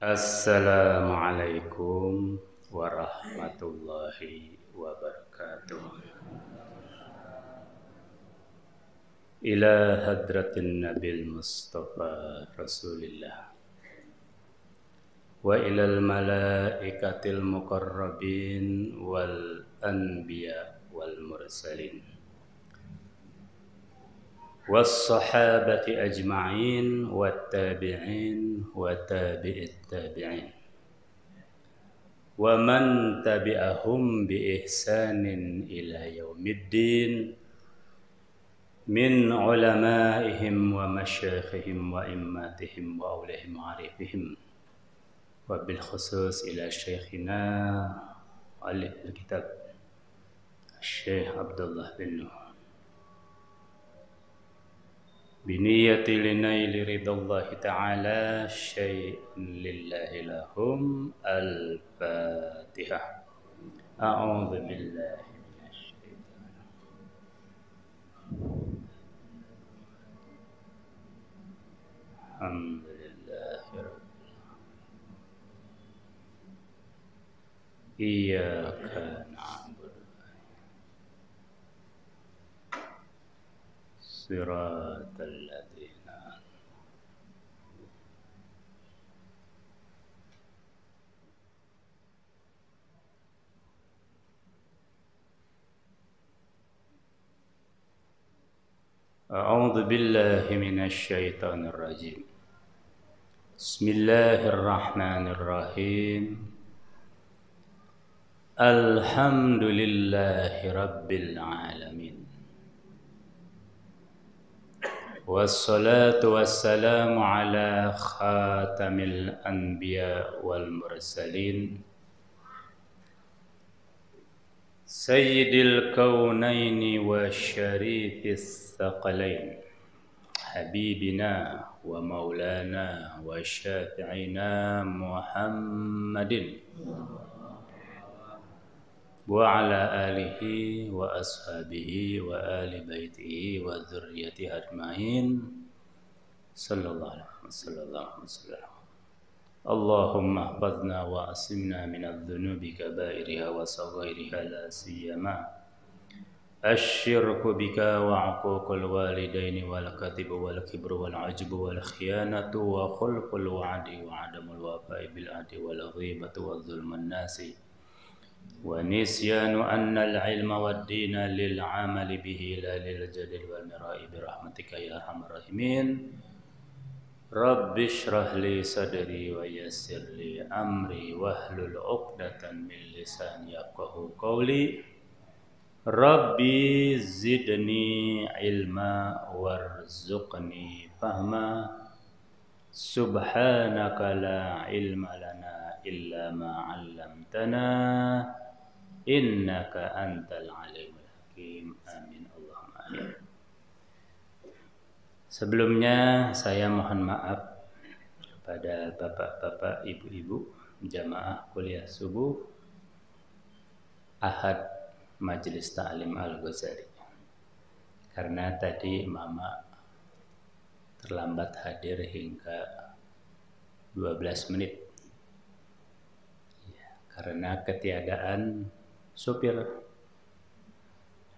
Assalamualaikum warahmatullahi wabarakatuh. Ila hadratin Nabil Mustafa Rasulillah wa ilal malaikatil muqarrabin wal anbiya wal mursalin was sahabati ajma'in wat tabi'in wa tabi'it tabi'in wa man tabi'ahum bi ihsanin ila yaumiddin min ulama'ihim wa masyayikhihim wa immatihim wa awlihim wa arifihim wa bil khusus ila syekhina alif al-kitab Syekh Abdullah bin Nuh biniyati linaili ridallahi ta'ala syai'un lillahi lahum al-fatihah. A'udzu billahi minasy syaitanir alhamdulillahi rabbil iyyaka na'budu siratal ladzina a'udzu billahi minasy syaithanir rajim. Bismillahirrahmanirrahim. Alhamdulillahi rabbil alamin. Wassalatu wassalamu ala khatamil anbiya wal mursalin sayyidil kaunaini wa syarifis thaqalain habibina wa maulana wa syafi'ina Muhammadin wa ala alihi wa ashabihi wa ali baitihi wa dzurriyyatihi ajmain sallallahu alaihi wasallam. Allahumma ihfazna wa asimna minadz dzunubi kabairiha wa saghairiha la siyama asyirku bika wa uququl walidaini wal kadhibu wal kibru wal ajbu wal khiyanatu wa khulqul wa'di wa adamul wafa'i bil ahdi wal ghibatu wa dzulmun nasi wa nisyanu anna al-ilma wad-dina lil 'amali bihi la lil jadil wal mira'i bi rahmatika ya arhamar rahimin. Rabbi shrah li sadri wa yassir li amri wahlul 'uqdatan min lisani yafqahu qawli. Rabbi zidni ilma warzuqni fahma. Subhanaka la ilma lana illa ma 'allamtana innaka antal alimul hakim. Amin Allahumma amin. Sebelumnya saya mohon maaf kepada bapak-bapak, ibu-ibu jamaah kuliah subuh Ahad Majelis Ta'lim Al-Ghazali, karena tadi mama terlambat hadir hingga 12 menit ya, karena ketiadaan supir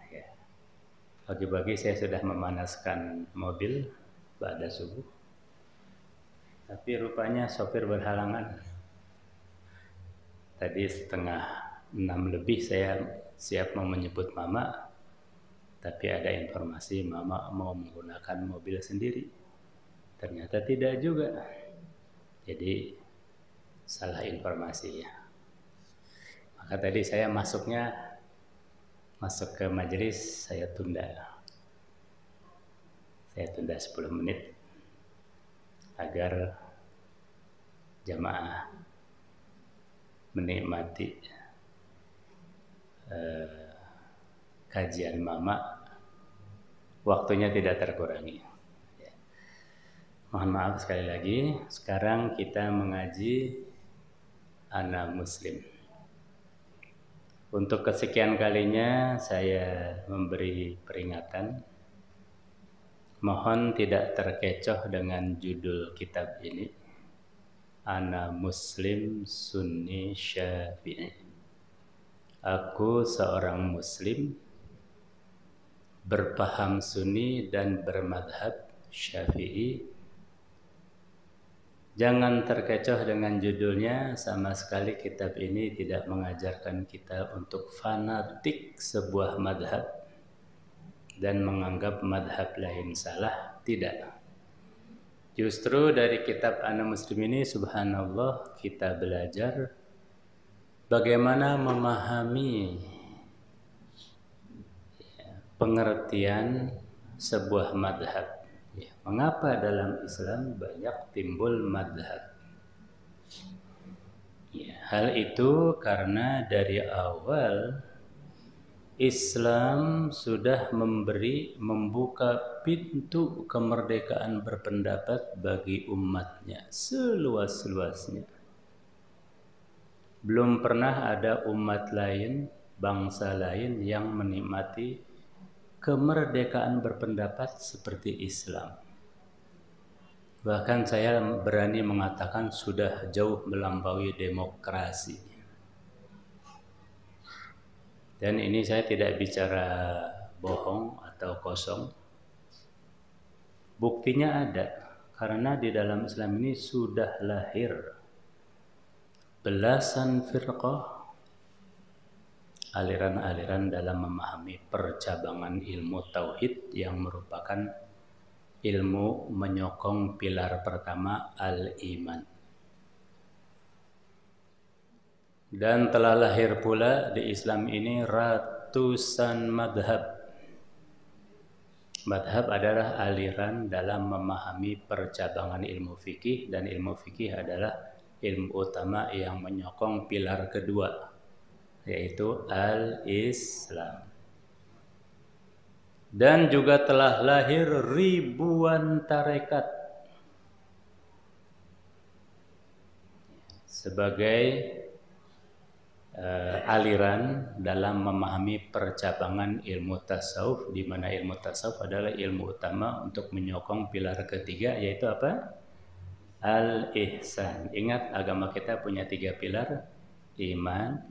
ya. Pagi-pagi saya sudah memanaskan mobil pada subuh, tapi rupanya sopir berhalangan. Tadi setengah 6 lebih saya siap mau menjemput mama, tapi ada informasi mama mau menggunakan mobil sendiri. Ternyata tidak juga. Jadi salah informasi ya. Maka tadi saya masuk ke majelis, saya tunda 10 menit agar jamaah menikmati kajian mama, waktunya tidak terkurangi. Mohon maaf sekali lagi. Sekarang kita mengaji Ana Muslim. Untuk kesekian kalinya saya memberi peringatan. Mohon tidak terkecoh dengan judul kitab ini Ana Muslim Sunni Syafi'i. Aku seorang Muslim berpaham Sunni dan bermadhab Syafi'i. Jangan terkecoh dengan judulnya, sama sekali kitab ini tidak mengajarkan kita untuk fanatik sebuah madhab dan menganggap madhab lain salah, tidak. Justru dari kitab Ana Muslim ini, subhanallah, kita belajar bagaimana memahami pengertian sebuah madhab. Mengapa dalam Islam banyak timbul madhab? Hal itu karena dari awal Islam sudah membuka pintu kemerdekaan berpendapat bagi umatnya seluas-luasnya. Belum pernah ada umat lain, bangsa lain yang menikmati kemerdekaan berpendapat seperti Islam. Bahkan saya berani mengatakan sudah jauh melampaui demokrasi. Dan ini saya tidak bicara bohong atau kosong. Buktinya ada, karena di dalam Islam ini sudah lahir belasan firqah, aliran-aliran dalam memahami percabangan ilmu tauhid yang merupakan ilmu menyokong pilar pertama, al-iman. Dan telah lahir pula di Islam ini ratusan madhab. Madhab adalah aliran dalam memahami percabangan ilmu fikih, dan ilmu fikih adalah ilmu utama yang menyokong pilar kedua, yaitu al-Islam. Dan juga telah lahir ribuan tarekat sebagai aliran dalam memahami percabangan ilmu tasawuf, di mana ilmu tasawuf adalah ilmu utama untuk menyokong pilar ketiga, yaitu apa? Al-ihsan. Ingat, agama kita punya 3 pilar: iman,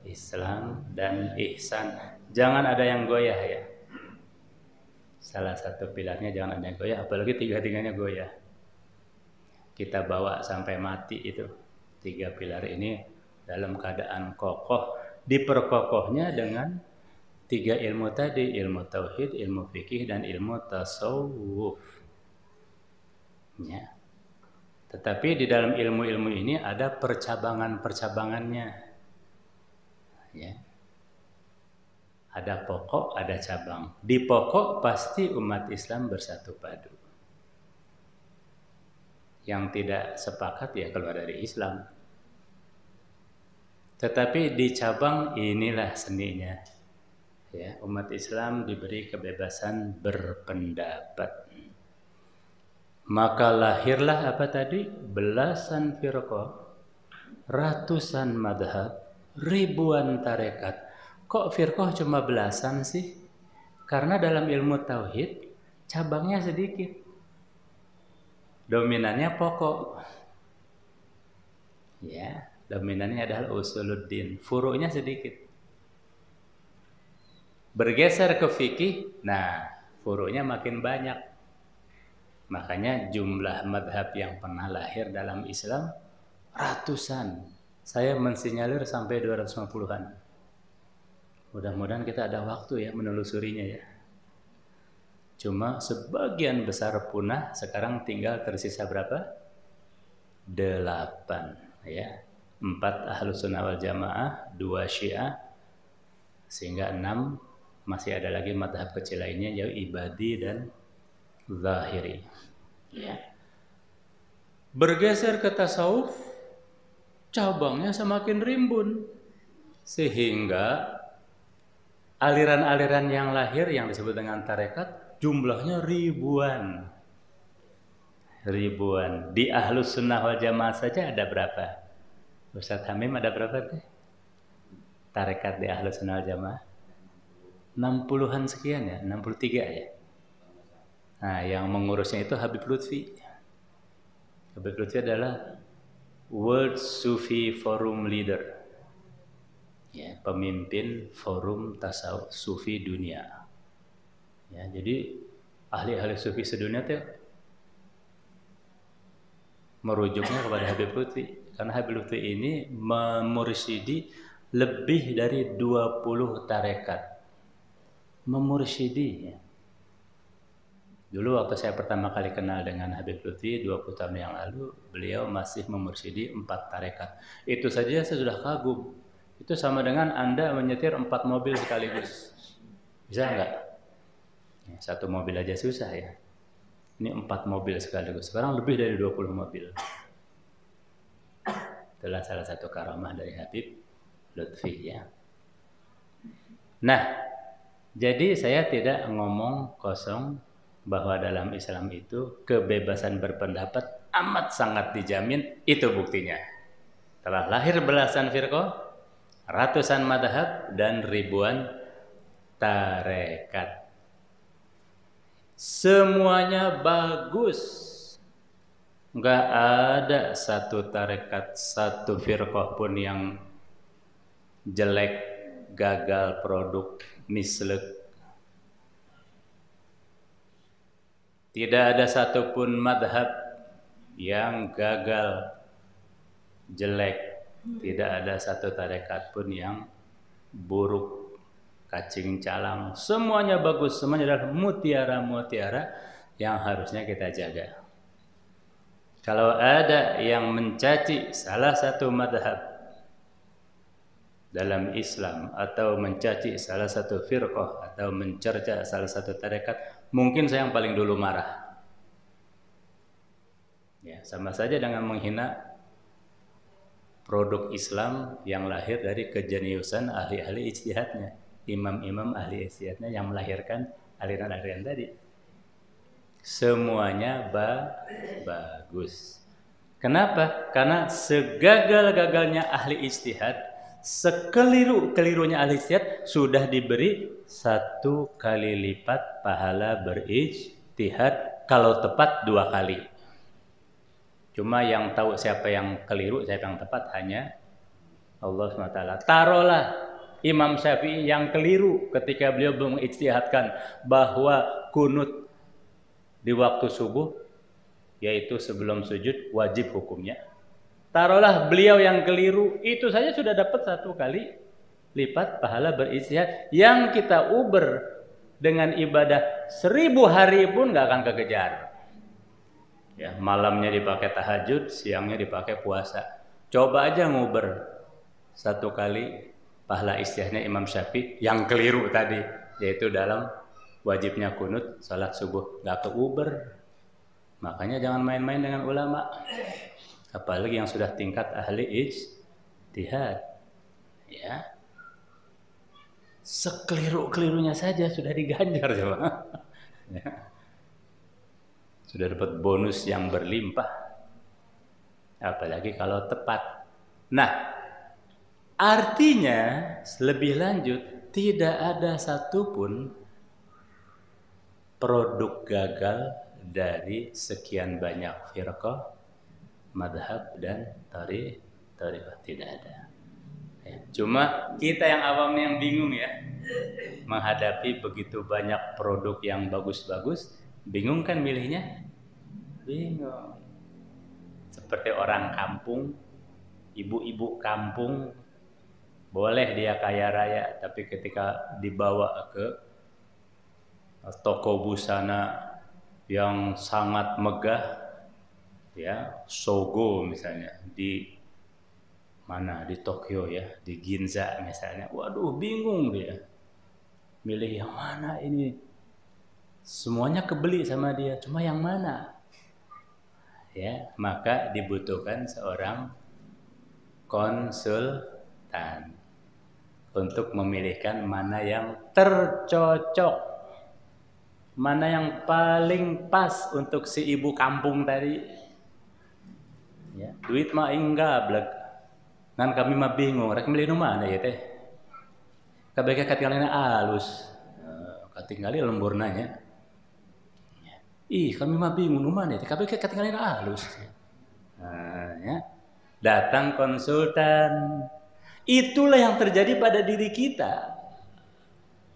Islam, dan ihsan. Jangan ada yang goyah ya. Salah satu pilarnya jangan ada yang goyah, apalagi 3-tiganya goyah. Kita bawa sampai mati itu 3 pilar ini dalam keadaan kokoh. Diperkokohnya dengan 3 ilmu tadi: ilmu tauhid, ilmu fikih, dan ilmu tasawuf. Ya. Tetapi di dalam ilmu-ilmu ini ada percabangan-percabangannya. Ya. Ada pokok, ada cabang. Di pokok pasti umat Islam bersatu padu. Yang tidak sepakat ya keluar dari Islam. Tetapi di cabang inilah seninya. Ya, umat Islam diberi kebebasan berpendapat. Maka lahirlah apa tadi? Belasan firqah, ratusan madhab, ribuan tarekat. Kok firqah cuma belasan sih? Karena dalam ilmu tauhid cabangnya sedikit, dominannya pokok. Ya, dominannya adalah usuluddin, furu'nya sedikit. Bergeser ke fikih, nah furu'nya makin banyak. Makanya jumlah madhab yang pernah lahir dalam Islam ratusan. Saya mensinyalir sampai 250-an. Mudah-mudahan kita ada waktu ya menelusurinya ya. Cuma sebagian besar punah, sekarang tinggal tersisa berapa? 8 ya. 4 Ahlus Sunnah wal Jamaah, 2 Syiah, sehingga 6 masih ada lagi madhab kecil lainnya, yaitu Ibadi dan Zahiri. Ya. Bergeser ke tasawuf, cabangnya semakin rimbun, sehingga aliran-aliran yang lahir yang disebut dengan tarekat jumlahnya ribuan. Di Ahlus Sunnah wal Jamaah saja ada berapa? Ustaz Hamim ada berapa tuh? Tarekat di Ahlus Sunnah wal Jamaah 60-an sekian ya, 63 ya. Nah, yang mengurusnya itu Habib Lutfi. Habib Lutfi adalah World Sufi Forum Leader, ya, pemimpin forum tasawuf sufi dunia. Ya, jadi ahli-ahli sufi sedunia itu merujuknya kepada Habib Lutfi, karena Habib Lutfi ini memursyidi lebih dari 20 tarekat. Memursyidi, ya. Dulu waktu saya pertama kali kenal dengan Habib Lutfi 20 tahun yang lalu, beliau masih memursyidi 4 tarekat. Itu saja saya sudah kagum. Itu sama dengan Anda menyetir 4 mobil sekaligus. Bisa enggak? Ya, 1 mobil aja susah ya. Ini 4 mobil sekaligus. Sekarang lebih dari 20 mobil. Itulah salah satu karamah dari Habib Lutfi, ya. Nah, jadi saya tidak ngomong kosong bahwa dalam Islam itu kebebasan berpendapat amat sangat dijamin. Itu buktinya. Telah lahir belasan firqah, ratusan madhab, dan ribuan tarekat. Semuanya bagus. Nggak ada satu tarekat, satu firqah pun yang jelek, gagal produk, mislek. Tidak ada satupun madhab yang gagal, jelek. Tidak ada satu tarekat pun yang buruk, kacing calang. Semuanya bagus, semuanya adalah mutiara-mutiara yang harusnya kita jaga. Kalau ada yang mencaci salah satu madhab dalam Islam, atau mencaci salah satu firqah, atau mencerca salah satu tarekat, mungkin saya yang paling dulu marah. Ya, sama saja dengan menghina produk Islam yang lahir dari kejeniusan ahli-ahli ijtihadnya, imam-imam ahli ijtihadnya yang melahirkan aliran-aliran tadi. Semuanya bagus. Kenapa? Karena segagal-gagalnya ahli ijtihad, sekeliru-kelirunya ahli ijtihad sudah diberi 1 kali lipat pahala berijtihad, kalau tepat 2 kali. Cuma yang tahu siapa yang keliru, siapa yang tepat hanya Allah SWT. Taruhlah Imam Syafi'i yang keliru ketika beliau mengijtihadkan bahwa kunut di waktu subuh, yaitu sebelum sujud, wajib hukumnya. Taruhlah beliau yang keliru, itu saja sudah dapat 1 kali lipat pahala berijtihad. Yang kita uber dengan ibadah 1000 hari pun gak akan kekejar. Ya, malamnya dipakai tahajud, siangnya dipakai puasa. Coba aja nguber 1 kali pahala ijtihadnya Imam Syafi'i yang keliru tadi, yaitu dalam wajibnya kunut salat subuh, gak keuber. Makanya jangan main-main dengan ulama, apalagi yang sudah tingkat ahli ijtihad. Ya, sekeliru-kelirunya saja sudah diganjar, coba. Ya. Sudah dapat bonus yang berlimpah, apalagi kalau tepat. Nah, artinya lebih lanjut, tidak ada satupun produk gagal dari sekian banyak firqah, madhab, dan tariqah. Tidak ada. Ya, cuma kita yang awam yang bingung ya, menghadapi begitu banyak produk yang bagus-bagus, bingung kan milihnya? Bingung. Seperti orang kampung, ibu-ibu kampung, boleh dia kaya raya, tapi ketika dibawa ke toko busana yang sangat megah, ya, Sogo misalnya, di mana, di Tokyo ya, di Ginza misalnya, waduh bingung dia, milih yang mana ini, semuanya kebeli sama dia, cuma yang mana? Ya, maka dibutuhkan seorang konsultan untuk memilihkan mana yang tercocok, mana yang paling pas untuk si ibu kampung tadi. Ya, duit mah enggak blek. Nan kami mah bingung, rek milih nu mana ya teh? Kabeh katinggalina alus. Katinggali lemburnanya. Ih, kami mah bingung nu mana teh? Kabeh katinggalina alus. Nah, ya. datang konsultan. Itulah yang terjadi pada diri kita.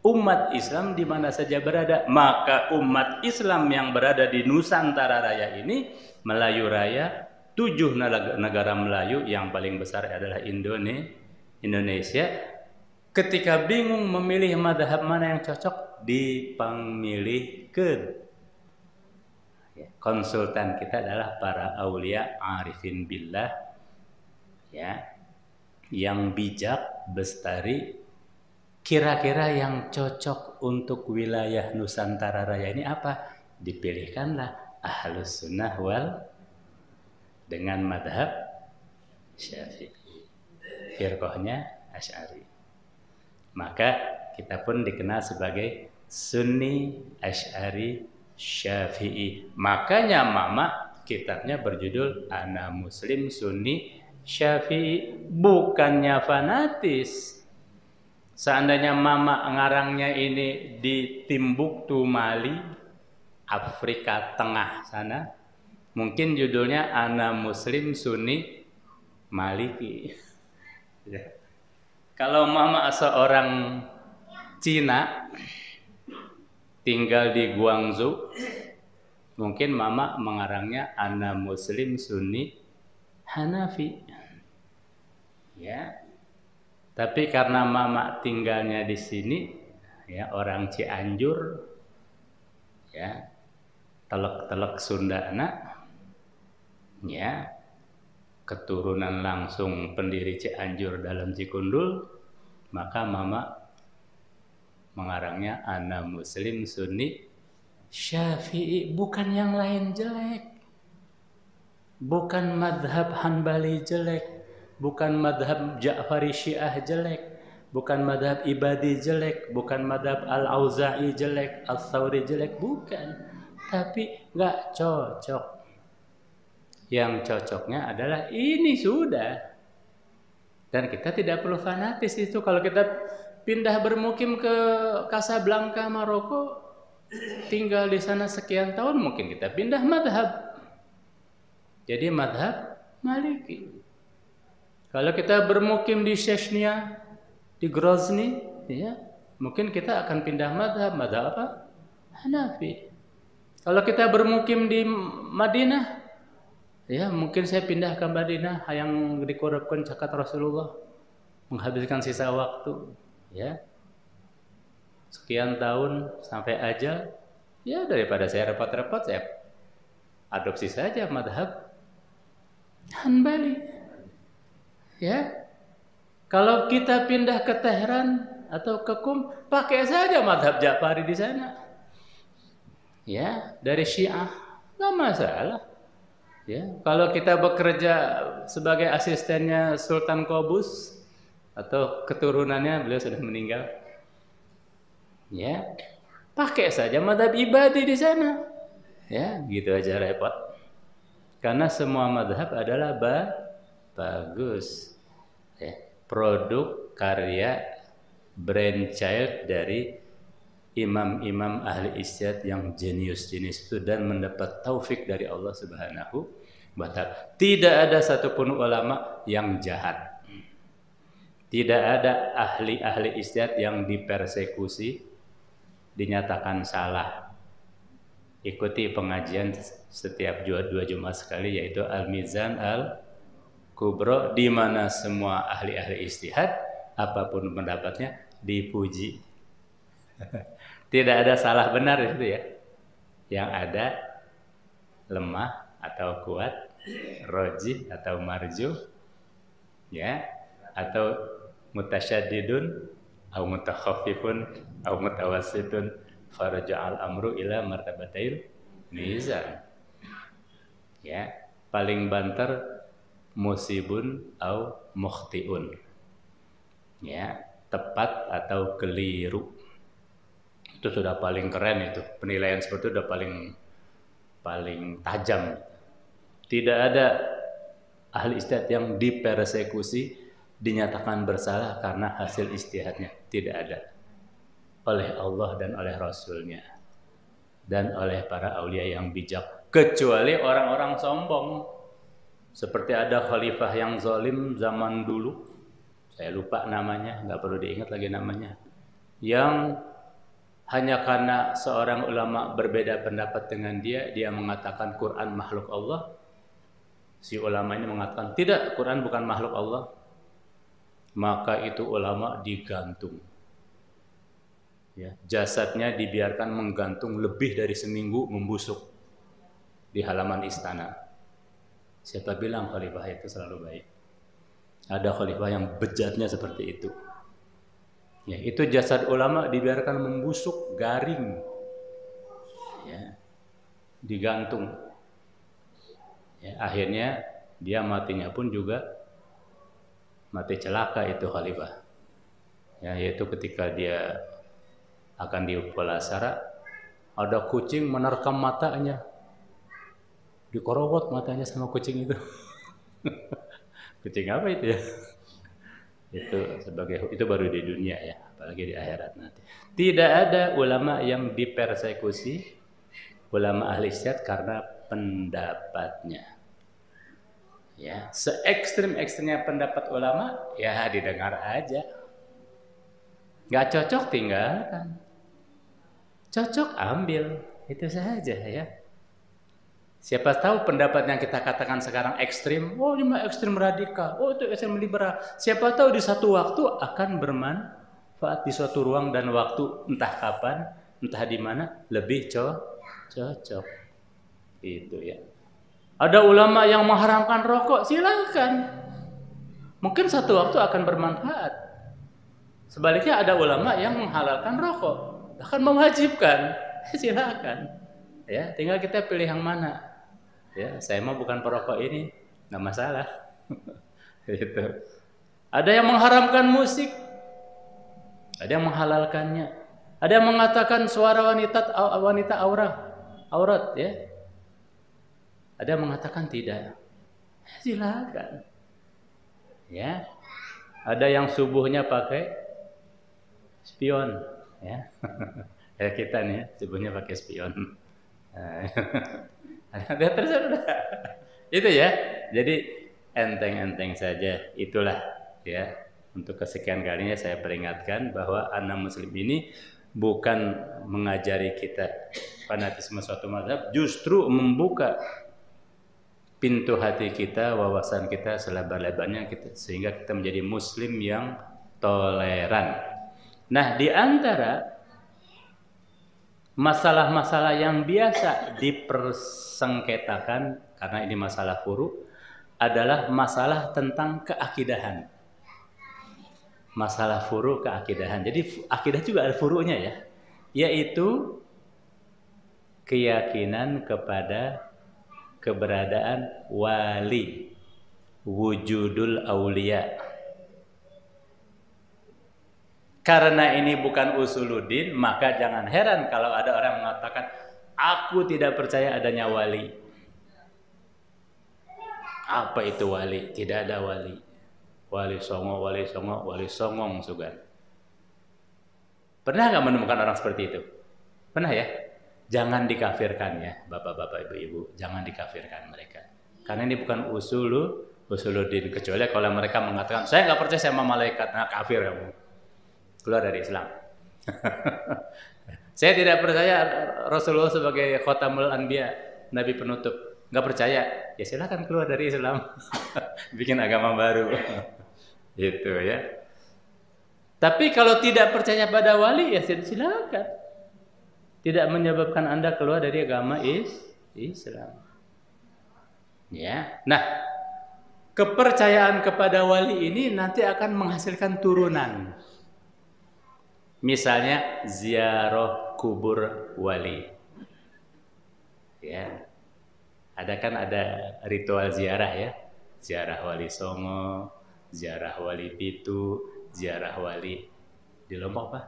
Umat Islam di mana saja berada, maka umat Islam yang berada di Nusantara Raya ini, Melayu Raya, 7 negara Melayu yang paling besar adalah Indonesia. Ketika bingung memilih madhab mana yang cocok, dipemilihkan. Konsultan kita adalah para aulia arifin billah, ya, yang bijak, bestari. Kira-kira yang cocok untuk wilayah Nusantara Raya ini apa? Dipilihkanlah Ahlus Sunnah wal dengan madhab Syafi'i, firqahnya Asy'ari. Maka kita pun dikenal sebagai Sunni, Asy'ari, Syafi'i. Makanya mama kitabnya berjudul Ana Muslim Sunni Syafi'i, bukannya fanatis. Seandainya mama ngarangnya ini di Timbuktu, Mali, Afrika Tengah sana, mungkin judulnya Ana Muslim Sunni Maliki. Ya. Kalau mama seorang Cina tinggal di Guangzhou, mungkin mama mengarangnya Ana Muslim Sunni Hanafi. Ya. Tapi karena mama tinggalnya di sini, ya, orang Cianjur, ya, telek-telek Sundana, ya, keturunan langsung pendiri Cianjur dalam Cikundul, maka mama mengarangnya Ana Muslim Sunni Syafi'i, bukan yang lain jelek, bukan madhab Hanbali jelek, bukan madhab Ja'fari Syiah jelek, bukan madhab Ibadi jelek, bukan madhab Al-Auza'i jelek, Al-Thawri jelek, bukan. Tapi nggak cocok. Yang cocoknya adalah ini sudah. Dan kita tidak perlu fanatis itu. Kalau kita pindah bermukim ke Casablanca, Maroko, tinggal di sana sekian tahun, mungkin kita pindah madhab. Jadi madhab Maliki. Kalau kita bermukim di Chechnya, di Grozny, ya, mungkin kita akan pindah madhab apa? Hanafi. Kalau kita bermukim di Madinah, ya, mungkin saya pindah ke Madinah yang dikurupkan cakat Rasulullah, menghabiskan sisa waktu, ya, sekian tahun sampai ajal, ya, daripada saya repot-repot, saya adopsi saja madhab Hanbali. Ya, kalau kita pindah ke Tehran atau ke Qum, pakai saja madhab Ja'fari di sana. Ya, dari Syiah, nggak masalah. Ya, kalau kita bekerja sebagai asistennya Sultan Qaboos atau keturunannya, beliau sudah meninggal. Ya, pakai saja madhab Ibadi di sana. Ya, gitu aja repot. Karena semua madhab adalah bagus. Ya, produk karya brainchild dari imam-imam ahli ijtihad yang jenius-jenius itu, dan mendapat taufik dari Allah Subhanahu wa Ta'ala. Tidak ada satupun ulama yang jahat. Tidak ada ahli-ahli ijtihad yang dipersekusi, dinyatakan salah. Ikuti pengajian setiap 2 Jumat sekali, yaitu Al-Mizan Al-Kubro, di mana semua ahli-ahli ijtihad apapun pendapatnya dipuji. Tidak ada salah benar itu ya. Yang ada lemah atau kuat, rojih atau marjuh, ya, atau mutasyaddidun atau mutakhaffifun atau mutawassitun, farja'al amru ila martabatail mizan. Ya, paling banter musibun atau mukhtiun. Ya, tepat atau keliru. Itu sudah paling keren itu. Penilaian seperti itu sudah paling tajam. Tidak ada ahli ijtihad yang dipersekusi, dinyatakan bersalah karena hasil ijtihadnya. Tidak ada. Oleh Allah dan oleh Rasulnya. Dan oleh para aulia yang bijak. Kecuali orang-orang sombong. Seperti ada khalifah yang zalim zaman dulu, saya lupa namanya, nggak perlu diingat lagi namanya, yang hanya karena seorang ulama berbeda pendapat dengan dia, dia mengatakan Quran makhluk Allah. Si ulama ini mengatakan tidak, Quran bukan makhluk Allah. Maka itu ulama digantung. Ya, jasadnya dibiarkan menggantung lebih dari seminggu membusuk di halaman istana. Siapa bilang khalifah itu selalu baik? Ada khalifah yang bejatnya seperti itu. Ya, itu jasad ulama dibiarkan membusuk, garing, ya, digantung. Ya, akhirnya dia matinya pun juga mati celaka itu khalifah. Ya, yaitu ketika dia akan dipulasara, ada kucing menerkam matanya, dikorowot matanya sama kucing itu. Kucing apa itu ya? Itu baru di dunia ya, apalagi di akhirat nanti. Tidak ada ulama yang dipersekusi, ulama ahli syariat karena pendapatnya. Ya, se-ekstrim-ekstrimnya pendapat ulama ya didengar aja. Nggak cocok tinggalkan. Cocok ambil, itu saja ya. Siapa tahu pendapat yang kita katakan sekarang ekstrim, oh ini mah ekstrim radikal, oh itu ekstrim liberal. Siapa tahu di satu waktu akan bermanfaat di suatu ruang dan waktu, entah kapan, entah di mana, lebih cocok. Itu ya. Ada ulama yang mengharamkan rokok, silakan. Mungkin satu waktu akan bermanfaat. Sebaliknya ada ulama yang menghalalkan rokok, bahkan mewajibkan, silakan. Ya, tinggal kita pilih yang mana. Ya, saya mah bukan perokok ini, nggak masalah. Gitu. Ada yang mengharamkan musik, ada yang menghalalkannya, ada yang mengatakan suara wanita aurat, ya. Ada yang mengatakan tidak. Silakan. Ya. Ada yang subuhnya pakai spion, ya. Kayak kita nih, ya, subuhnya pakai spion. Ada terserah. Itu ya. Jadi enteng-enteng saja. Itulah ya. Untuk kesekian kalinya saya peringatkan bahwa anak muslim ini bukan mengajari kita fanatisme suatu mazhab, justru membuka pintu hati kita, wawasan kita selebar-lebarnya kita, sehingga kita menjadi muslim yang toleran. Nah, di antara masalah-masalah yang biasa dipersengketakan karena ini masalah furu adalah masalah tentang keakidahan. Masalah furu keakidahan. Jadi akidah juga ada furunya ya, yaitu keyakinan kepada keberadaan wali, wujudul aulia. Karena ini bukan usuluddin, maka jangan heran kalau ada orang mengatakan aku tidak percaya adanya wali. Apa itu wali? Tidak ada wali. Wali songo, wali songo, wali songong sugan. Pernah nggak menemukan orang seperti itu? Pernah ya? Jangan dikafirkan ya, bapak-bapak, ibu-ibu. Jangan dikafirkan mereka. Karena ini bukan usuluddin. Kecuali kalau mereka mengatakan saya nggak percaya sama malaikat, nah kafir kamu. Keluar dari Islam. Saya tidak percaya Rasulullah sebagai khotamul anbiya, nabi penutup. Nggak percaya, ya silakan keluar dari Islam. Bikin agama baru. Gitu ya. Tapi kalau tidak percaya pada wali, ya silakan. Tidak menyebabkan Anda keluar dari agama Islam. Ya. Nah, kepercayaan kepada wali ini nanti akan menghasilkan turunan. Misalnya ziarah kubur wali. Ya. Ada ritual ziarah ya. Ziarah wali Songo, ziarah wali Pitu, ziarah wali di Lombok apa?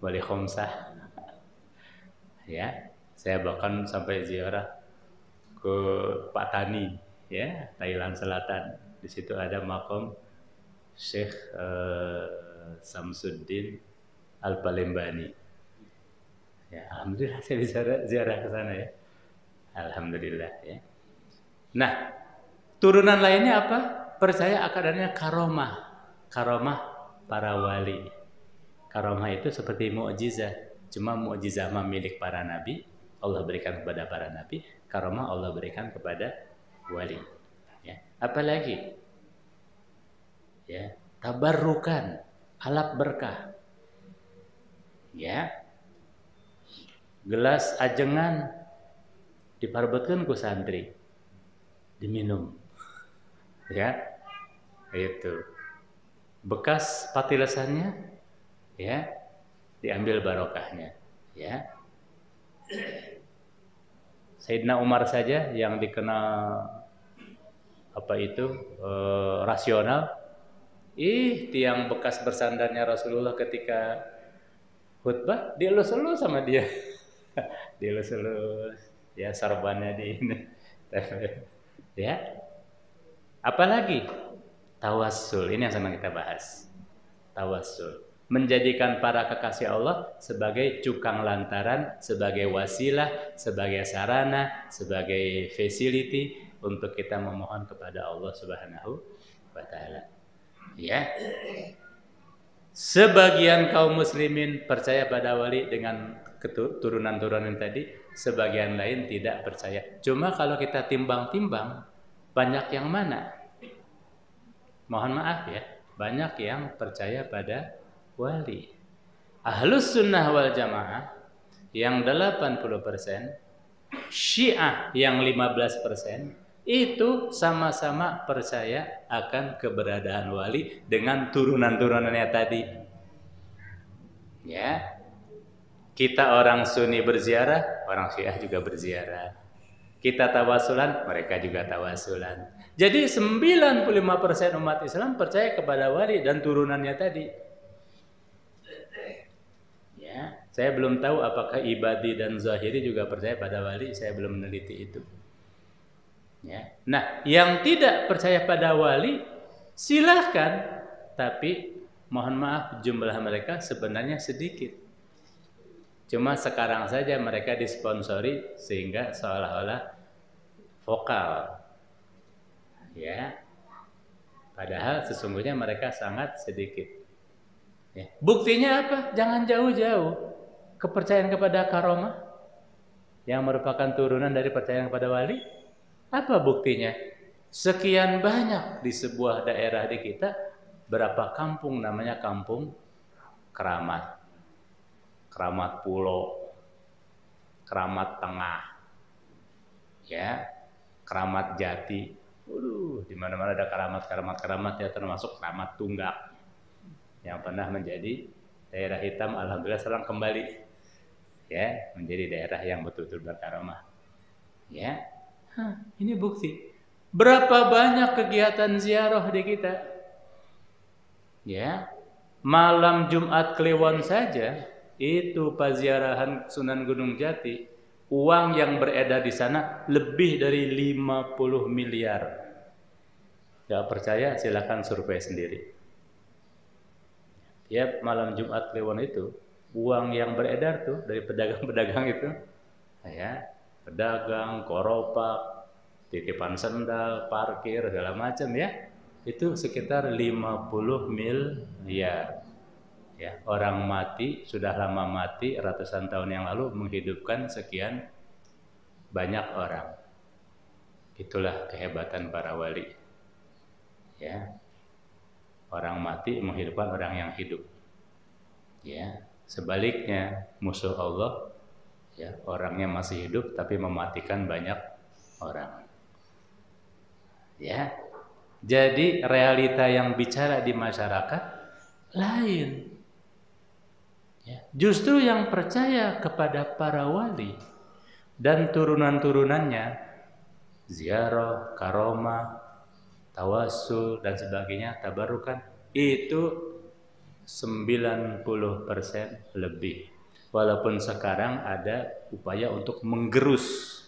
Wali Khomsah. Ya. Saya bahkan sampai ziarah ke Patani ya, Thailand Selatan. Di situ ada makam Syekh Samsuddin Al-Palembani. Ya, alhamdulillah saya bisa ziarah ke sana ya. Alhamdulillah ya. Nah, Turunan lainnya apa? Percaya akan adanya karomah. Karomah para wali. Karomah itu seperti mukjizat. Cuma mukjizat milik para nabi, Allah berikan kepada para nabi. Karomah Allah berikan kepada wali. Ya. Apalagi? Ya, tabarrukan, alap berkah. Ya. Gelas ajengan diparbetkeun ku santri. Diminum. Ya. Itu. Bekas patilasannya ya, diambil barokahnya. Ya. Sayyidina Umar saja yang dikenal rasional. Tiang bekas bersandarnya Rasulullah ketika khutbah dielus-elus sama dia. Dielus-elus. Ya, sarbannya di ini. Ya. Apalagi tawassul. Ini yang senang kita bahas. Tawassul. Menjadikan para kekasih Allah sebagai cukang lantaran, sebagai wasilah, sebagai sarana, sebagai facility untuk kita memohon kepada Allah Subhanahu wa taala. Ya. Sebagian kaum muslimin percaya pada wali dengan keturunan-turunan tadi, sebagian lain tidak percaya. Cuma kalau kita timbang-timbang, banyak yang mana? Mohon maaf ya, banyak yang percaya pada wali. Ahlus sunnah wal jamaah yang 80%, Syiah yang 15%, itu sama-sama percaya akan keberadaan wali dengan turunan-turunannya tadi. Ya. Kita orang Sunni berziarah, orang Syiah juga berziarah. Kita tawasulan, mereka juga tawasulan. Jadi 95% umat Islam percaya kepada wali dan turunannya tadi. Ya, saya belum tahu apakah Ibadi dan Zahiri juga percaya pada wali, saya belum meneliti itu. Ya. Nah, yang tidak percaya pada wali silahkan, tapi mohon maaf jumlah mereka sebenarnya sedikit. Cuma sekarang saja mereka disponsori sehingga seolah-olah vokal. Ya. Padahal sesungguhnya mereka sangat sedikit. Ya. Buktinya apa? Jangan jauh-jauh. Kepercayaan kepada karomah yang merupakan turunan dari percayaan kepada wali. Apa buktinya? Sekian banyak di sebuah daerah di kita, berapa kampung namanya kampung keramat. Keramat Pulau, Keramat Tengah, ya, Keramat Jati. Di mana-mana ada keramat ya, termasuk Keramat Tunggak yang pernah menjadi daerah hitam. Alhamdulillah sekarang kembali, ya, menjadi daerah yang betul-betul berkaromah. Ya, ini bukti. Berapa banyak kegiatan ziarah di kita? Ya, malam Jumat Kliwon saja. Itu paziarahan Sunan Gunung Jati, uang yang beredar di sana lebih dari 50 miliar. Gak percaya silakan survei sendiri. Tiap malam Jumat Kliwon itu, uang yang beredar tuh dari pedagang-pedagang itu, ya, pedagang, koropak, titipan sendal, parkir, segala macam ya, itu sekitar 50 miliar. Ya, orang mati, sudah lama mati, ratusan tahun yang lalu menghidupkan sekian banyak orang. Itulah kehebatan para wali. Ya. Orang mati menghidupkan orang yang hidup. Ya, sebaliknya musuh Allah, ya, orangnya masih hidup tapi mematikan banyak orang. Ya. Jadi realita yang bicara di masyarakat lain. Ya, justru yang percaya kepada para wali dan turunan-turunannya, ziarah, karomah, tawassul dan sebagainya, tabarukan, itu 90% lebih. Walaupun sekarang ada upaya untuk menggerus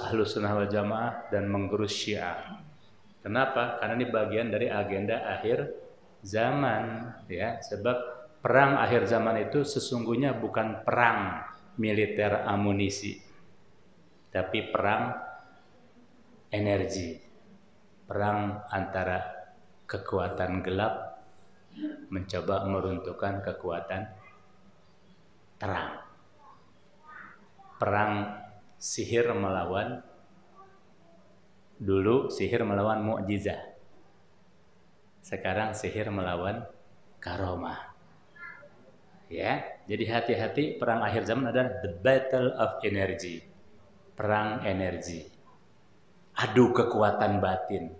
Ahlus Sunnah wal Jamaah dan menggerus Syiah. Kenapa? Karena ini bagian dari agenda akhir zaman, ya, sebab perang akhir zaman itu sesungguhnya bukan perang militer amunisi, tapi perang energi. Perang antara kekuatan gelap mencoba meruntuhkan kekuatan terang. Perang sihir melawan, dulu sihir melawan mukjizat. Sekarang sihir melawan karomah. Ya, jadi hati-hati, perang akhir zaman adalah the battle of energy. Perang energi. Adu kekuatan batin.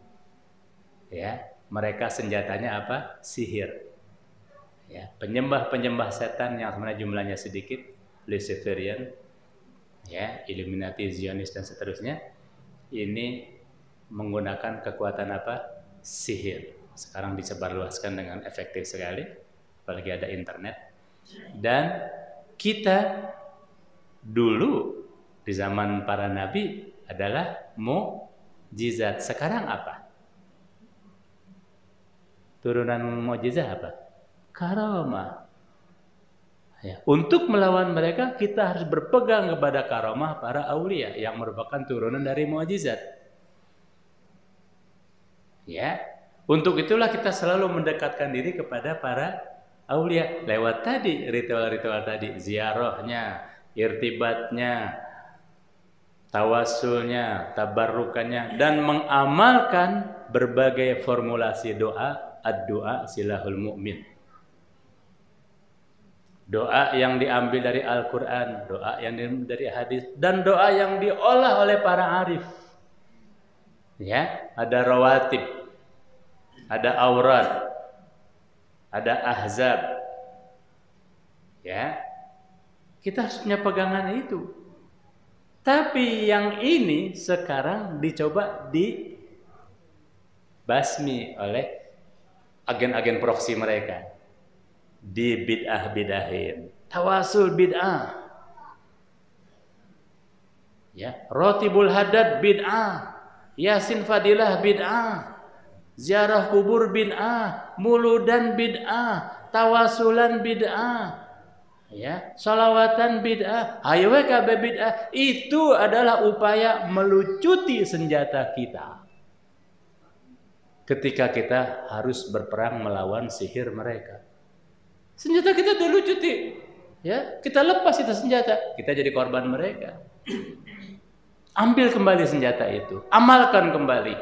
Ya, mereka senjatanya apa? Sihir. Ya, penyembah-penyembah setan yang sebenarnya jumlahnya sedikit, Luciferian, ya, Illuminati, Zionis dan seterusnya, ini menggunakan kekuatan apa? Sihir. Sekarang disebarluaskan dengan efektif sekali, apalagi ada internet. Dan kita dulu di zaman para nabi adalah mukjizat. Sekarang apa? Turunan mukjizat apa? Karomah. Ya, untuk melawan mereka kita harus berpegang kepada karomah para aulia yang merupakan turunan dari mukjizat. Ya, untuk itulah kita selalu mendekatkan diri kepada para aulia lewat tadi ritual-ritual tadi, ziarahnya, irtibatnya, tawasulnya, tabarrukannya, dan mengamalkan berbagai formulasi doa. Ad-doa silahul mu'min. Doa yang diambil dari Al-Quran, doa yang diambil dari hadis, dan doa yang diolah oleh para arif. Ya, ada rawatib, ada aurat, ada ahzab. Ya, kita harus punya pegangan itu. Tapi yang ini sekarang dicoba dibasmi oleh agen-agen proksi mereka, di bid'ah-bid'ahin. Tawasul bid'ah, ya, rotibul hadad bid'ah, yasin fadilah bid'ah, ziarah kubur bid'ah, muludan bid'ah, tawasulan bid'ah, ya, salawatan bid'ah, ayo kabeh bid'ah. Itu adalah upaya melucuti senjata kita ketika kita harus berperang melawan sihir mereka. Senjata kita dilucuti, ya, kita lepas itu senjata, kita jadi korban mereka. Ambil kembali senjata itu, amalkan kembali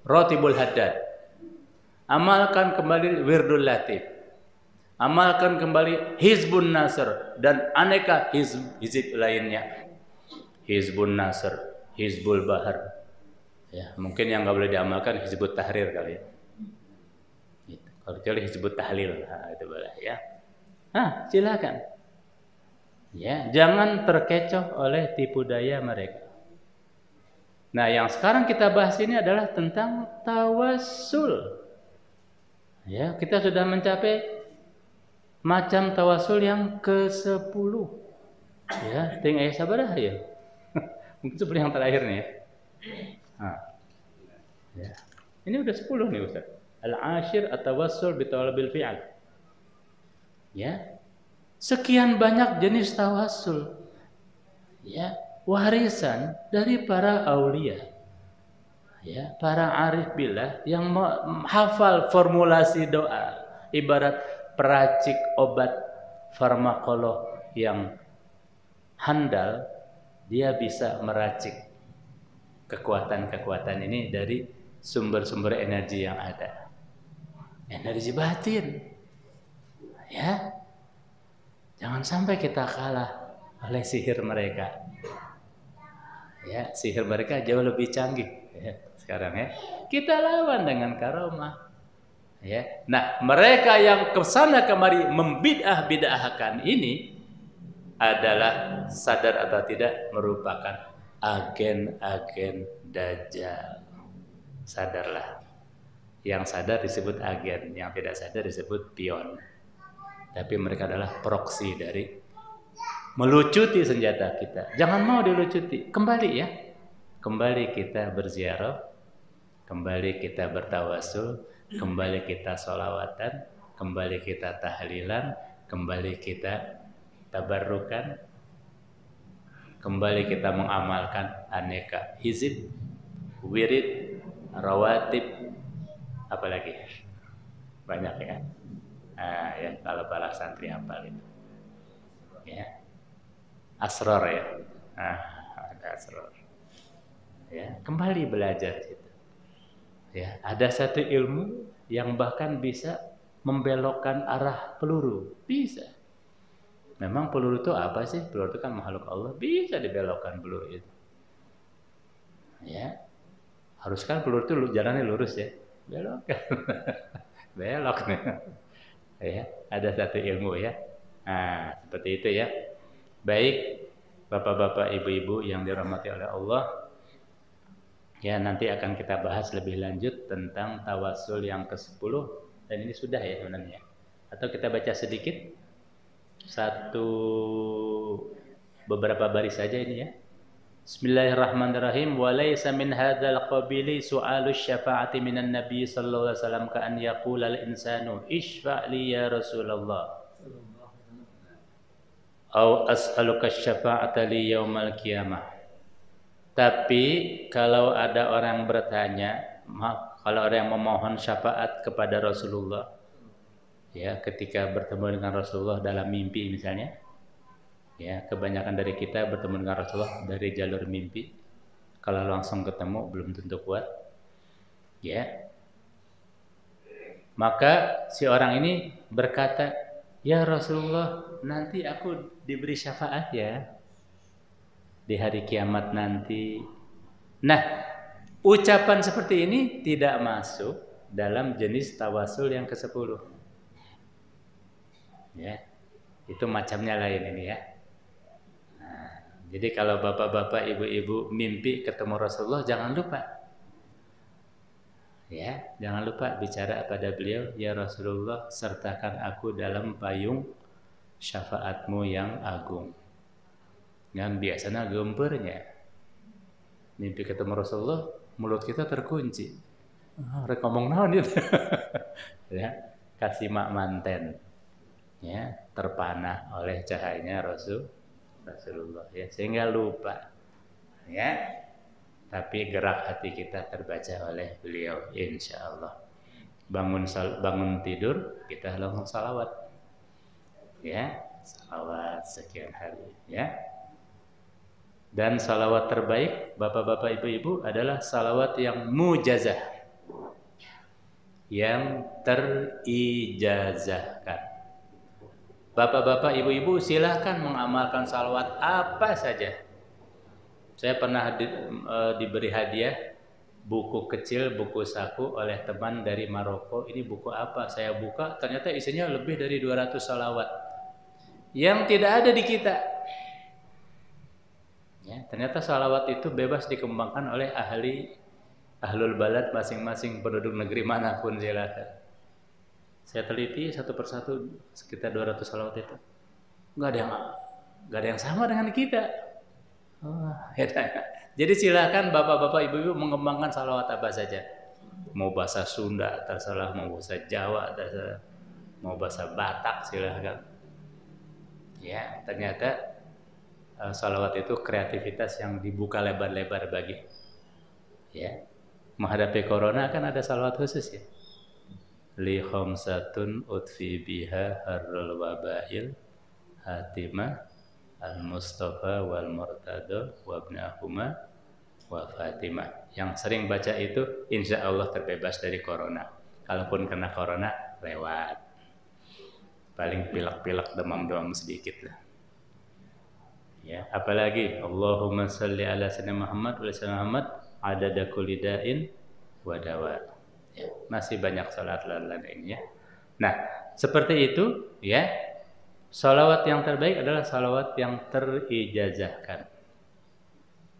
rotibul haddad, amalkan kembali wirdul latif, amalkan kembali hizbun nasr dan aneka hizib lainnya, hizbun nasr, hizbul bahar. Ya, mungkin yang nggak boleh diamalkan hizbut tahrir kali ya. Gitu. Kalau kecuali hizbut tahlil, nah, itu boleh ya. Silakan. Ya, jangan terkecoh oleh tipu daya mereka. Nah, yang sekarang kita bahas ini adalah tentang tawassul. Ya, kita sudah mencapai macam tawassul yang ke-10. Ya, tinggal sabar ya. Mungkin 10 yang terakhir nih ya. Ya. Ini udah 10 nih Ustaz. Al-ashir at-tawassul bi talabil fi'al. Ya. Sekian banyak jenis tawassul. Ya, warisan dari para aulia. Ya, para arif billah yang hafal formulasi doa, ibarat peracik obat farmakolog yang handal, dia bisa meracik kekuatan-kekuatan ini dari sumber-sumber energi yang ada. Energi batin. Ya. Jangan sampai kita kalah oleh sihir mereka. Ya, sihir mereka jauh lebih canggih ya, sekarang ya. Kita lawan dengan karomah. Ya. Nah, mereka yang kesana kemari membid'ah-bid'ahkan ini adalah sadar atau tidak merupakan agen-agen Dajjal. Sadarlah. Yang sadar disebut agen, yang tidak sadar disebut pion. Tapi mereka adalah proksi dari melucuti senjata kita. Jangan mau dilucuti. Kembali ya. Kembali kita berziarah, kembali kita bertawasul, kembali kita sholawatan, kembali kita tahlilan, kembali kita tabarrukan, kembali kita mengamalkan aneka hizib, wirid, rawatib, apalagi banyak ya. Nah, ya kalau para santri hafal itu. Ya. Asrar ya. Nah, ada asrar. Ya, kembali belajar gitu. Ya, ada satu ilmu yang bahkan bisa membelokkan arah peluru. Bisa. Memang peluru itu apa sih? Peluru itu kan makhluk Allah, bisa dibelokkan peluru itu. Ya. Harus kan peluru itu jalannya lurus ya. Belokkan. Belok nih. Ya, ada satu ilmu ya. Nah, seperti itu ya. Baik, Bapak-bapak, Ibu-ibu yang dirahmati oleh Allah. Ya, nanti akan kita bahas lebih lanjut tentang tawasul yang ke-10 dan ini sudah ya sebenarnya. Atau kita baca sedikit satu beberapa baris saja ini ya. Bismillahirrahmanirrahim. Wa laysa min hadzal qabili su'alus syafa'ati minan nabiy sallallahu alaihi wasallam ka an yaqula al insanu ishfa' li ya Rasulullah. Au as'aluka syafa'ata li yaumal qiyamah. Tapi kalau ada orang bertanya, kalau ada yang memohon syafaat kepada Rasulullah, ya ketika bertemu dengan Rasulullah dalam mimpi misalnya, ya kebanyakan dari kita bertemu dengan Rasulullah dari jalur mimpi. Kalau langsung ketemu belum tentu kuat, ya. Maka si orang ini berkata, ya Rasulullah, nanti aku diberi syafaat ya di hari kiamat nanti. Nah, ucapan seperti ini tidak masuk dalam jenis tawasul yang ke-10. Ya, itu macamnya lain ini ya. Nah, jadi kalau bapak-bapak, ibu-ibu mimpi ketemu Rasulullah, jangan lupa. Ya, jangan lupa bicara pada beliau, ya Rasulullah, sertakan aku dalam payung syafaatmu yang agung. Yang biasanya gempernya. Mimpi ketemu Rasulullah, mulut kita terkunci. Rek ngomong naon itu. Ya, kasih mak manten. Ya, terpana oleh cahayanya Rasulullah ya, sehingga lupa. Ya. Tapi gerak hati kita terbaca oleh beliau insyaallah. Bangun tidur kita langsung salawat. Ya, salawat sekian hari ya. Dan salawat terbaik bapak-bapak ibu-ibu adalah salawat yang mujazah, yang terijazahkan. Bapak-bapak ibu-ibu silahkan mengamalkan salawat apa saja. Saya pernah diberi hadiah buku kecil, buku saku oleh teman dari Maroko. Ini buku apa? Saya buka ternyata isinya lebih dari 200 salawat yang tidak ada di kita. Ya, ternyata salawat itu bebas dikembangkan oleh ahlul balad masing-masing penduduk negeri manapun silakan. Saya teliti satu persatu sekitar 200 salawat itu. Enggak ada yang sama dengan kita. Oh, ya. Jadi silakan bapak-bapak ibu-ibu mengembangkan salawat apa saja. Mau bahasa Sunda terserah, mau bahasa Jawa terserah, mau bahasa Batak silakan. Ya, ternyata salawat itu kreativitas yang dibuka lebar-lebar bagi. Ya, menghadapi corona kan ada salawat khusus ya. Li khamsatun utfi biha harrul wabail hatimah al-Mustafa wal Murtada wa ibnahuma wa Fatimah. Yang sering baca itu insya Allah terbebas dari corona. Kalaupun kena corona lewat. Paling pilek-pilek demam-demam sedikit lah. Ya, apalagi Allahumma shalli ala sayyidina Muhammad wa ala Muhammad adada kulli da'in wa dawa. Ya, masih banyak salat lain ya. Nah, seperti itu ya. Salawat yang terbaik adalah salawat yang terijazahkan.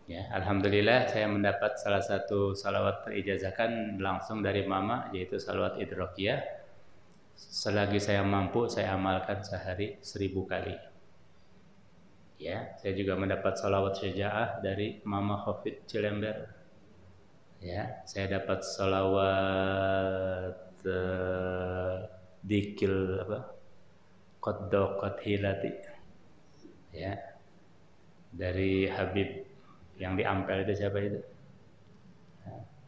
Ya, alhamdulillah saya mendapat salah satu salawat terijazahkan langsung dari mama, yaitu salawat idrokiyah. Selagi saya mampu saya amalkan sehari 1000 kali. Ya, saya juga mendapat salawat syajaah dari Mama Khafid Cilember. Ya, saya dapat salawat dikil apa? Qaddaqat hilati. Ya. dari Habib yang di Ampel itu siapa itu?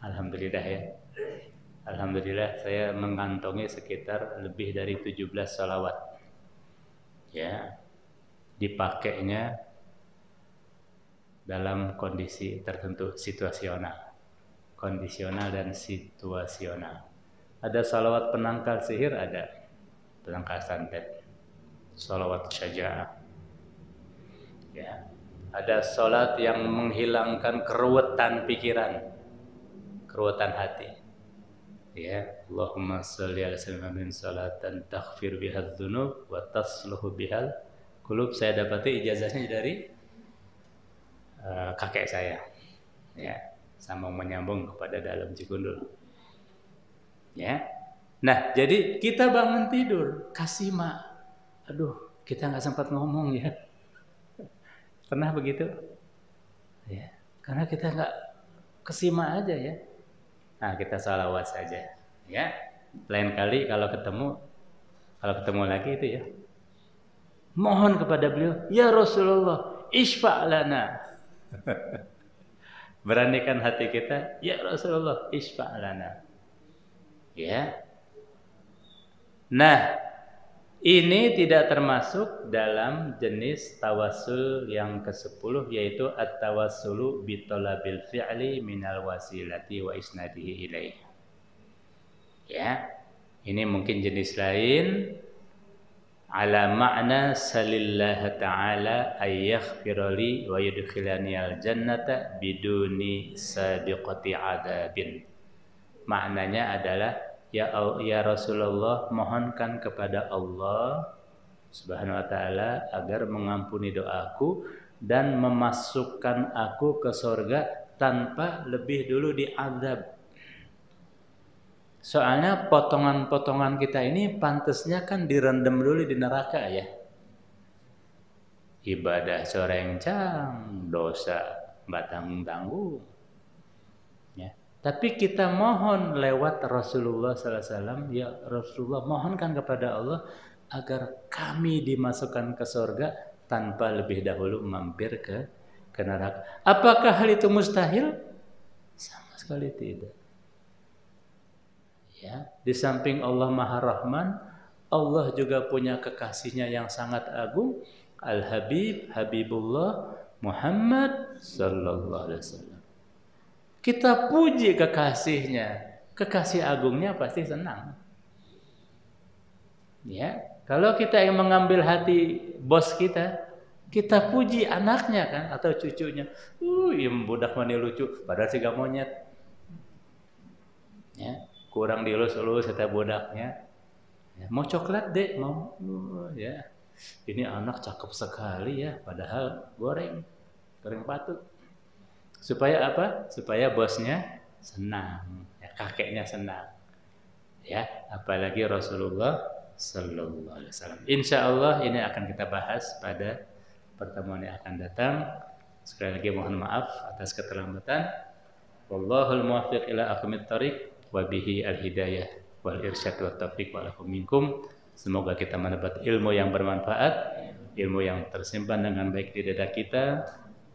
Alhamdulillah ya. Alhamdulillah saya mengantongi sekitar lebih dari 17 salawat. Ya. Dipakainya dalam kondisi tertentu situasional. Kondisional dan situasional. Ada salawat penangkal sihir, ada penangkal santet. Salawat syaja'ah. Ya. Ada salat yang menghilangkan keruwetan pikiran, keruwetan hati. Ya, Allahumma shalli ala sayyidina min salatan taghfir bihadz dzunub wa tasluhu bihal qulub. Saya dapati ijazahnya dari kakek saya. Ya, sambung menyambung kepada dalam Cikundul. Ya. Nah, jadi kita bangun tidur, kasih mak. Aduh, kita nggak sempat ngomong ya. Pernah begitu? Ya, karena kita nggak kesima aja ya. Nah, kita salawat saja, ya. Lain kali kalau ketemu lagi itu ya, mohon kepada beliau, ya Rasulullah, isfa' lana. Beranikan hati kita, ya Rasulullah, isfa' lana. Ya. Nah, ini tidak termasuk dalam jenis tawassul yang ke-10, yaitu at-tawassulu bi talabil fi'li minal wasilati wa isnadihi ilaih. Ya. Ini mungkin jenis lain, ala makna salillah ta'ala ayyaghfirali wa yudkhilani al-jannata biduni sabiqati adabin. Maknanya adalah ya Rasulullah, mohonkan kepada Allah Subhanahu wa taala agar mengampuni doaku dan memasukkan aku ke surga tanpa lebih dulu diazab. Soalnya potongan-potongan kita ini pantasnya kan direndam dulu di neraka ya. Ibadah corencang, dosa batang-tanggung. Ya. Tapi kita mohon lewat Rasulullah SAW, ya Rasulullah, mohonkan kepada Allah agar kami dimasukkan ke surga tanpa lebih dahulu mampir ke neraka. Apakah hal itu mustahil? Sama sekali tidak. Ya, di samping Allah Maha Rahman, Allah juga punya kekasihnya yang sangat agung, Al-Habib, Habibullah Muhammad sallallahu alaihi wasallam. Kita puji kekasihnya, kekasih agungnya pasti senang. Ya, kalau kita yang mengambil hati bos kita puji anaknya kan atau cucunya. Yang budak mana lucu, padahal sih gak monyet. Ya, kurang dielus-elus kata budaknya. Ya, mau coklat dek, mau. Ya, ini anak cakep sekali ya, padahal goreng patut. Supaya apa? Supaya bosnya senang, ya, kakeknya senang. Ya, apalagi Rasulullah sallallahu alaihi wasallam. Insyaallah ini akan kita bahas pada pertemuan yang akan datang. Sekali lagi mohon maaf atas keterlambatan. Wallahul muwaffiq ila aqwamit thoriq wa bihi al-hidayah wal irsyad wat taufiq wa lakum minkum. Semoga kita mendapat ilmu yang bermanfaat, ilmu yang tersimpan dengan baik di dada kita,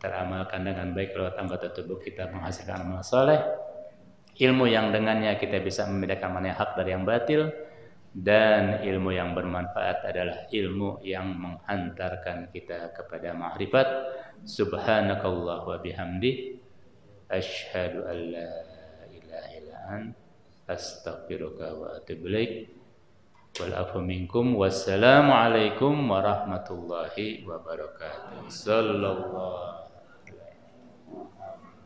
teramalkan dengan baik lewat anggota tubuh kita, menghasilkan amal soleh, ilmu yang dengannya kita bisa membedakan mana yang hak dari yang batil, dan ilmu yang bermanfaat adalah ilmu yang menghantarkan kita kepada ma'rifat. Subhanakallah wa bihamdi asyhadu an la ilaha illa anta astaghfiruka wa atubu ilaik. Wal afu minkum. Wassalamu alaikum warahmatullahi wabarakatuh. Sallallahu